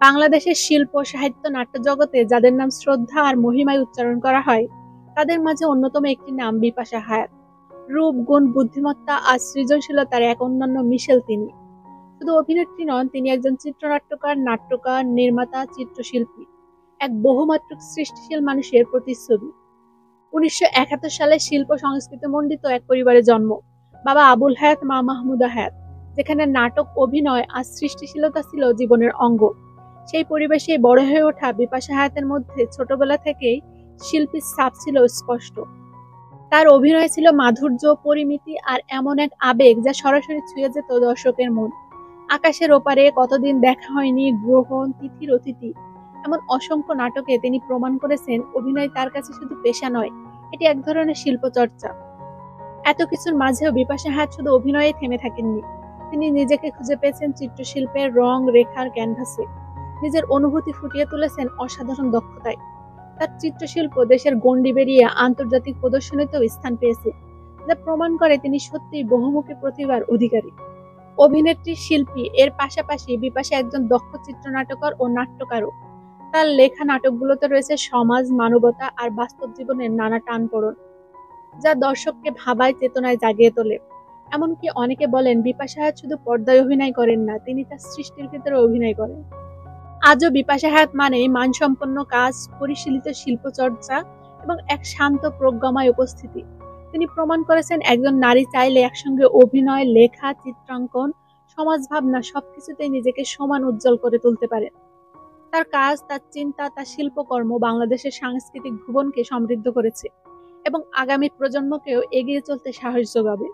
বাংলাদেশের শিল্প, সাহিত্য, নাট্য জগতে যাদের নাম শ্রদ্ধা আর মহিমায় উচ্চারণ করা হয়, তাদের মাঝে অন্যতম একটি নাম বিপাশা হায়াত। রূপ, গুণ, বুদ্ধিমত্তা আর সৃজনশীলতার এক অন্যান্য মিশেল তিনি। শুধু অভিনেত্রী নন, তিনি একজন চিত্রনাট্যকার, নাট্যকার, নির্মাতা, চিত্রশিল্পী, এক বহুমাত্রিক সৃষ্টিশীল মানুষের প্রতিচ্ছবি। ১৯৭১ সালে শিল্প সংস্কৃতি মণ্ডিত এক পরিবারে জন্ম। বাবা আবুল হায়াত, মা মাহমুদা হায়াত। যেখানে নাটক, অভিনয় আর সৃষ্টিশীলতা ছিল জীবনের অঙ্গ। সেই পরিবেশে বড় হয়ে ওঠা বিপাশা হায়াতের মধ্যে ছোটবেলা থেকেই শিল্পীর ছাপ ছিল স্পষ্ট। তার অভিনয় ছিল মাধুর্য, পরিমিতি আর এমন এক আবেগ যা সরাসরি ছুঁয়ে যেত দর্শকের মন। আকাশের ওপারে, কতদিন দেখা হয়নি, গ্রহণ, তিথির অতিথি, এমন অসংখ্য নাটকে তিনি প্রমাণ করেছেন অভিনয় তার কাছে শুধু পেশা নয়, এটি এক ধরনের শিল্পচর্চা। এত কিছুর মাঝেও বিপাশা হায়াত শুধু অভিনয়ে থেমে থাকেননি। তিনি নিজেকে খুঁজে পেয়েছেন চিত্রশিল্পের রং, রেখার ক্যানভাসে। নিজের অনুভূতি ফুটিয়ে তুলেছেন অসাধারণ দক্ষতায়। তার চিত্রশিল্প দেশের গণ্ডি বেরিয়ে আন্তর্জাতিক প্রদর্শনীতেও স্থান পেয়েছে, যা প্রমাণ করে তিনি সত্যিই বহুমুখী প্রতিভার অধিকারী। অভিনেত্রী, শিল্পী এর পাশাপাশি বিপাশা একজন দক্ষ চিত্রনাট্যকার ও নাট্যকারও। তার লেখা নাটকগুলোতে রয়েছে সমাজ, মানবতা আর বাস্তব জীবনের নানা টানপোড়েন, যা দর্শককে ভাবায়, চেতনায় জাগিয়ে তোলে। এমনকি অনেকে বলেন বিপাশা হায়াত শুধু পর্দায় অভিনয় করেন না, তিনি তার সৃষ্টির ভিতরে অভিনয় করেন। আজও বিপাশা হায়াত মানে মানসম্পন্ন কাজ, পরিশীলিত শিল্পচর্চা এবং এক শান্ত প্রজ্ঞাময় উপস্থিতি। তিনি প্রমাণ করেছেন একজন নারী চাইলে একসঙ্গে অভিনয়, লেখা, চিত্রাঙ্কন, সমাজ ভাবনা সবকিছুতেই নিজেকে সমান উজ্জ্বল করে তুলতে পারেন। তার কাজ, তার চিন্তা, তার শিল্পকর্ম বাংলাদেশের সাংস্কৃতিক ভুবনকে সমৃদ্ধ করেছে এবং আগামী প্রজন্মকেও এগিয়ে চলতে সাহস যোগাবে।